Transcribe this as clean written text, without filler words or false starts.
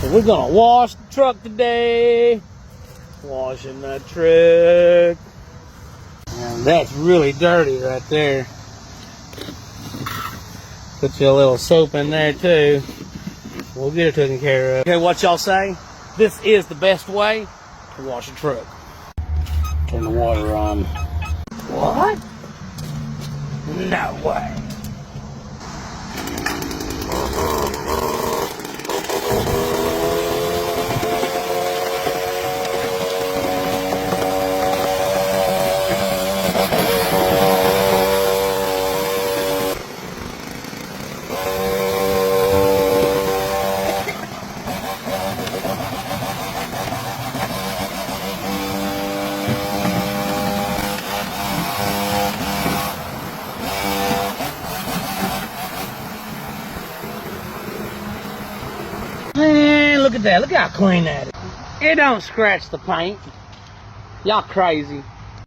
So we're gonna wash the truck today. Washing the truck. And that's really dirty right there. Put you a little soap in there too. We'll get it taken care of. Okay, what y'all say? This is the best way to wash a truck. Turn the water on. What? No way. Man, look at that. Look how clean that is. It don't scratch the paint. Y'all crazy.